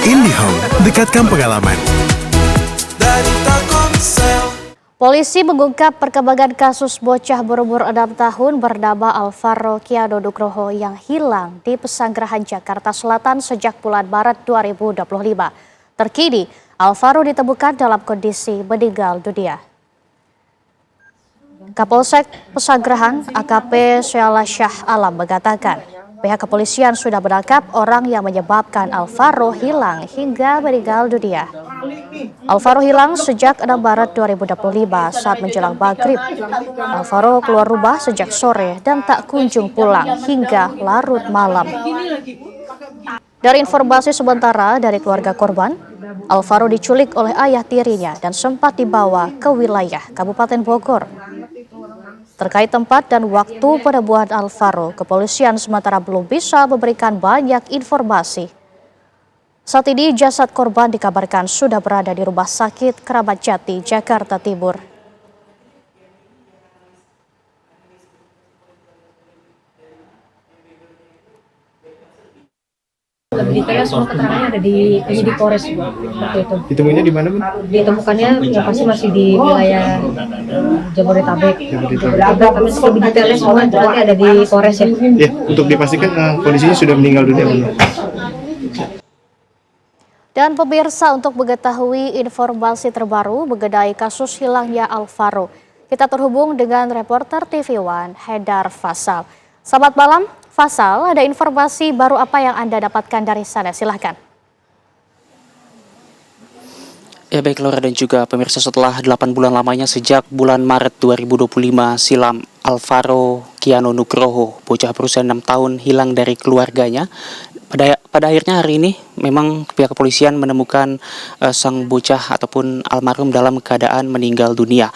IndiHome, dekatkan pengalaman. Polisi mengungkap perkembangan kasus bocah berumur 6 tahun bernama Alvaro Kiano Nugroho yang hilang di Pesanggerahan Jakarta Selatan sejak bulan Maret 2025. Terkini, Alvaro ditemukan dalam kondisi meninggal dunia. Kapolsek Pesanggerahan AKP Syala Syah Alam mengatakan, pihak kepolisian sudah menangkap orang yang menyebabkan Alvaro hilang hingga meninggal dunia. Alvaro hilang sejak 6 Maret 2025 saat menjelang maghrib. Alvaro keluar rumah sejak sore dan tak kunjung pulang hingga larut malam. Dari informasi sementara dari keluarga korban, Alvaro diculik oleh ayah tirinya dan sempat dibawa ke wilayah Kabupaten Bogor. Terkait tempat dan waktu penemuan Alvaro, kepolisian sementara belum bisa memberikan banyak informasi. Saat ini jasad korban dikabarkan sudah berada di Rumah Sakit Keramat Jati, Jakarta Timur. Lebih detailnya semua keterangannya ada di penyidik Polres seperti itu. Ditemuinya di mana, Bu? Ditemukannya yang pasti masih di wilayah Jabodetabek. Tapi lebih detailnya semua berarti ada di Polres ya. Ya, untuk dipastikan kondisinya sudah meninggal dunia, Bu. Dan pemirsa, untuk mengetahui informasi terbaru mengenai kasus hilangnya Alvaro, kita terhubung dengan reporter TV One Haidar Faisal. Selamat malam, Faisal. Ada informasi baru apa yang Anda dapatkan dari sana? Silahkan. Ya baik Laura dan juga pemirsa, setelah 8 bulan lamanya sejak bulan Maret 2025 silam, Alvaro Kiano Nugroho, bocah berusia 6 tahun hilang dari keluarganya. Pada akhirnya hari ini memang pihak kepolisian menemukan sang bocah ataupun almarhum dalam keadaan meninggal dunia.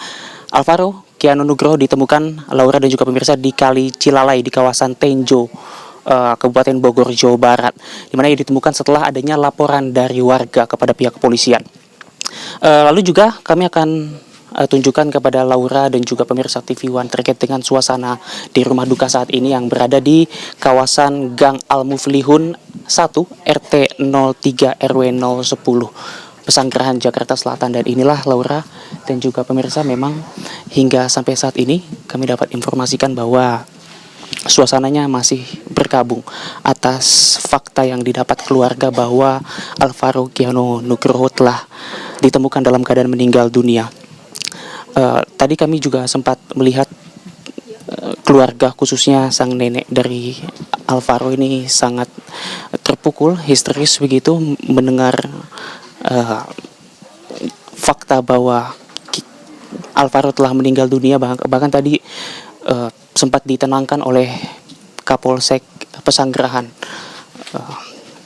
Alvaro Kiano Nugroho ditemukan, Laura dan juga pemirsa, di Kali Cilalai di kawasan Tenjo, Kabupaten Bogor, Jawa Barat, di mana ia ditemukan setelah adanya laporan dari warga kepada pihak kepolisian. Lalu juga kami akan tunjukkan kepada Laura dan juga pemirsa TV One terkait dengan suasana di rumah duka saat ini yang berada di kawasan Gang Al Muflihun 1 RT 03 RW 010 Pesanggerahan Jakarta Selatan. Dan inilah Laura dan juga pemirsa, memang hingga sampai saat ini kami dapat informasikan bahwa suasananya masih berkabung atas fakta yang didapat keluarga bahwa Alvaro Kiano Nugroho telah ditemukan dalam keadaan meninggal dunia. Tadi kami juga sempat melihat keluarga, khususnya sang nenek dari Alvaro ini sangat terpukul, histeris begitu mendengar fakta bahwa Alvaro telah meninggal dunia. Bahkan tadi sempat ditenangkan oleh Kapolsek Pesanggerahan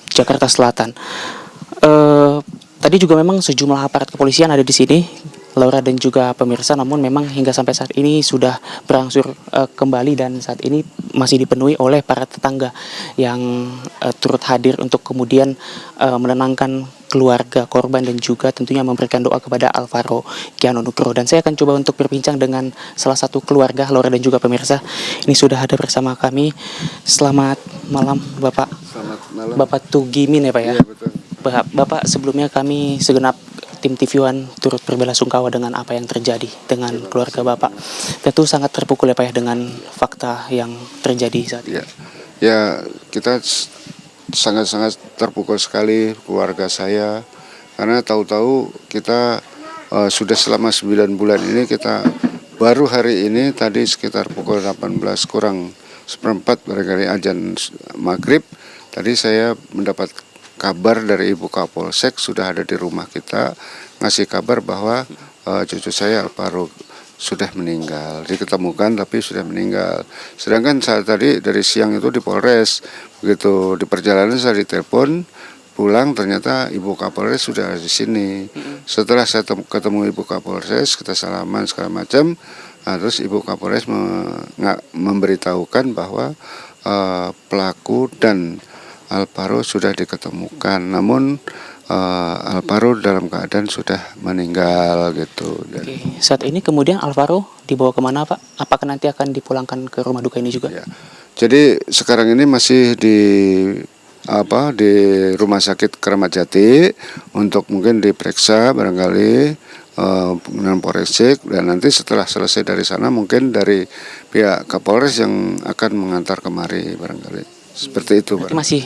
Jakarta Selatan. Tadi juga memang sejumlah aparat kepolisian ada di sini, Laura dan juga pemirsa, namun memang hingga sampai saat ini sudah berangsur kembali dan saat ini masih dipenuhi oleh para tetangga yang turut hadir untuk kemudian menenangkan keluarga korban dan juga tentunya memberikan doa kepada Alvaro Kiano Nugroho. Dan saya akan coba untuk berbincang dengan salah satu keluarga, Laura dan juga pemirsa. Ini sudah ada bersama kami. Selamat malam Bapak. Selamat malam. Bapak Tugimin ya Pak ya? Iya betul. Bapak, sebelumnya kami segenap tim TV One turut berbelasungkawa dengan apa yang terjadi dengan keluarga Bapak. Tentu sangat terpukul ya Pak ya dengan fakta yang terjadi saat ini. Ya, kita sangat-sangat terpukul sekali keluarga saya, karena tahu-tahu kita sudah selama 9 bulan ini, kita baru hari ini tadi sekitar pukul 18 kurang seperempat barangkali azan maghrib, tadi saya mendapat kabar dari Ibu Kapolsek sudah ada di rumah kita, ngasih kabar bahwa cucu saya Alvaro sudah meninggal, diketemukan tapi sudah meninggal. Sedangkan saat tadi dari siang itu di Polres, begitu di perjalanan saya ditelepon pulang, ternyata Ibu Kapolres sudah ada di sini. Setelah saya ketemu Ibu Kapolres, kita salaman segala macam, terus Ibu Kapolres memberitahukan bahwa pelaku dan Alvaro sudah diketemukan, namun Alvaro dalam keadaan sudah meninggal gitu. Oke. Saat ini kemudian Alvaro dibawa kemana Pak? Apakah nanti akan dipulangkan ke rumah duka ini juga? Ya. Jadi sekarang ini masih di di Rumah Sakit Keramat Jati untuk mungkin diperiksa barangkali dengan Polresek, dan nanti setelah selesai dari sana mungkin dari pihak Kapolres yang akan mengantar kemari barangkali. Seperti itu, Pak. Masih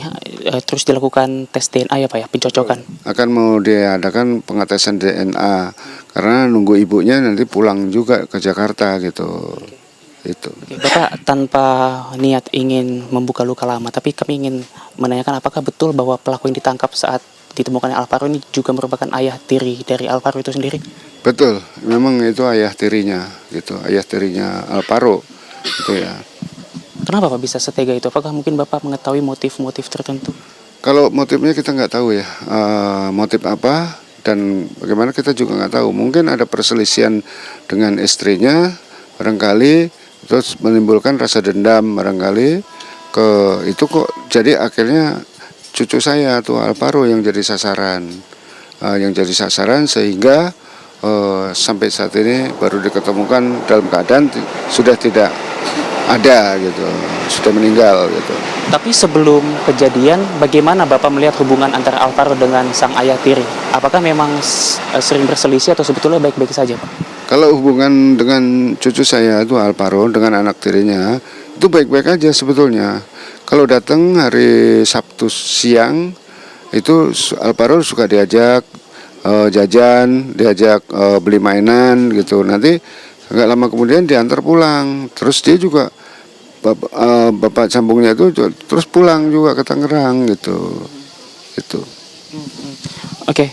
terus dilakukan tes DNA ya Pak ya, pencocokan? Akan mau diadakan pengetesan DNA karena nunggu ibunya nanti pulang juga ke Jakarta gitu. Itu. Bapak tanpa niat ingin membuka luka lama, tapi kami ingin menanyakan apakah betul bahwa pelaku yang ditangkap saat ditemukannya Alvaro ini juga merupakan ayah tiri dari Alvaro itu sendiri? Betul, memang itu ayah tirinya gitu, ayah tirinya Alvaro gitu ya. Kenapa Pak bisa setega itu? Apakah mungkin Bapak mengetahui motif-motif tertentu? Kalau motifnya kita nggak tahu ya, motif apa dan bagaimana kita juga nggak tahu. Mungkin ada perselisihan dengan istrinya, barangkali terus menimbulkan rasa dendam barangkali ke itu kok. Jadi akhirnya cucu saya tuh Alvaro yang jadi sasaran, sehingga sampai saat ini baru diketemukan dalam keadaan sudah tidak ada gitu, sudah meninggal gitu. Tapi sebelum kejadian, bagaimana Bapak melihat hubungan antara Alvaro dengan sang ayah tiri? Apakah memang sering berselisih atau sebetulnya baik-baik saja, Pak? Kalau hubungan dengan cucu saya itu Alvaro dengan anak tirinya itu baik-baik aja sebetulnya. Kalau datang hari Sabtu siang itu Alvaro suka diajak jajan, diajak beli mainan gitu. Nanti agak lama kemudian diantar pulang. Terus dia juga bapak sambungnya itu terus pulang juga ke Tangerang gitu. Itu. Oke.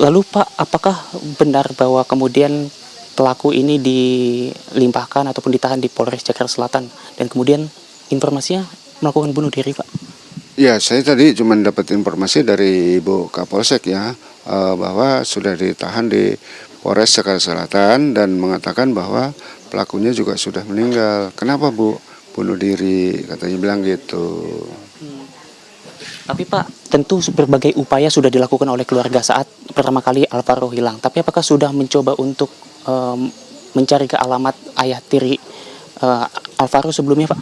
Lalu Pak, apakah benar bahwa kemudian pelaku ini dilimpahkan ataupun ditahan di Polres Jakarta Selatan dan kemudian informasinya melakukan bunuh diri, Pak? Ya, saya tadi cuma dapat informasi dari Ibu Kapolsek ya, bahwa sudah ditahan di Polres Jakarta Selatan dan mengatakan bahwa pelakunya juga sudah meninggal. Kenapa Bu bunuh diri? Katanya bilang gitu. Tapi Pak, tentu berbagai upaya sudah dilakukan oleh keluarga saat pertama kali Alvaro hilang. Tapi apakah sudah mencoba untuk mencari ke alamat ayah tiri Alvaro sebelumnya, Pak?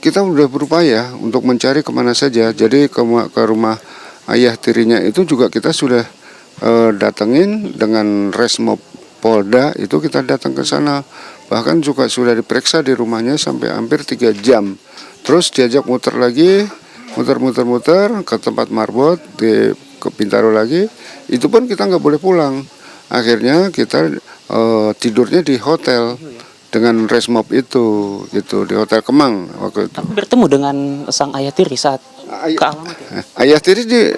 Kita sudah berupaya untuk mencari kemana saja. Jadi ke rumah ayah tirinya itu juga kita sudah datengin dengan Resmob Polda, itu kita datang ke sana. Bahkan juga sudah diperiksa di rumahnya sampai hampir 3 jam. Terus diajak muter lagi, muter ke tempat marbot ke Bintaro lagi. Itu pun kita nggak boleh pulang. Akhirnya kita tidurnya di hotel dengan Resmob itu gitu, di Hotel Kemang waktu itu. Tapi bertemu dengan sang ayah tiri saat ke alamat ya? Ayah tiri di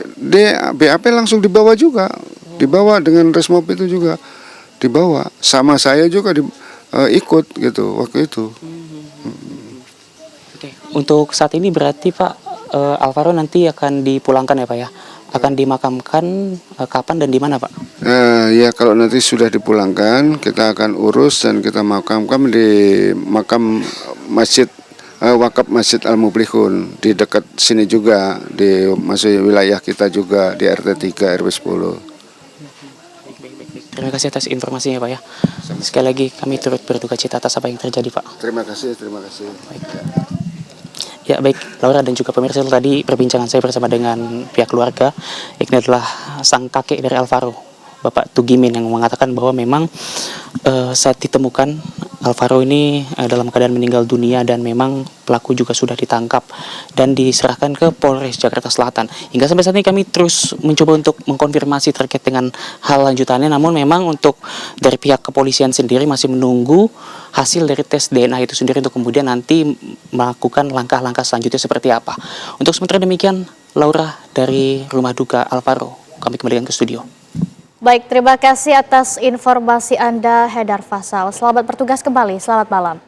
BAP langsung dibawa juga, dibawa dengan Resmob itu juga dibawa, sama saya juga ikut gitu waktu itu. Oke. Untuk saat ini berarti Pak, Alvaro nanti akan dipulangkan ya Pak ya? Akan dimakamkan kapan dan di mana Pak? Ya kalau nanti sudah dipulangkan, kita akan urus dan kita makamkan di makam Masjid Wakaf Masjid Al-Mublihun di dekat sini juga, di masuk wilayah kita juga di RT 3 RW 10. Terima kasih atas informasinya Pak ya. Sekali lagi kami turut berduka cita atas apa yang terjadi Pak. Terima kasih. Baik. Ya baik, Laura dan juga pemirsa, tadi perbincangan saya bersama dengan pihak keluarga. Ini adalah sang kakek dari Alvaro, Bapak Tugimin, yang mengatakan bahwa memang saat ditemukan Alvaro ini dalam keadaan meninggal dunia dan memang pelaku juga sudah ditangkap dan diserahkan ke Polres Jakarta Selatan. Hingga sampai saat ini kami terus mencoba untuk mengkonfirmasi terkait dengan hal lanjutannya, namun memang untuk dari pihak kepolisian sendiri masih menunggu hasil dari tes DNA itu sendiri untuk kemudian nanti melakukan langkah-langkah selanjutnya seperti apa. Untuk sementara demikian, Laura dari Rumah Duka Alvaro, kami kembalikan ke studio. Baik, terima kasih atas informasi Anda, Hedar Fasal. Selamat bertugas kembali, selamat malam.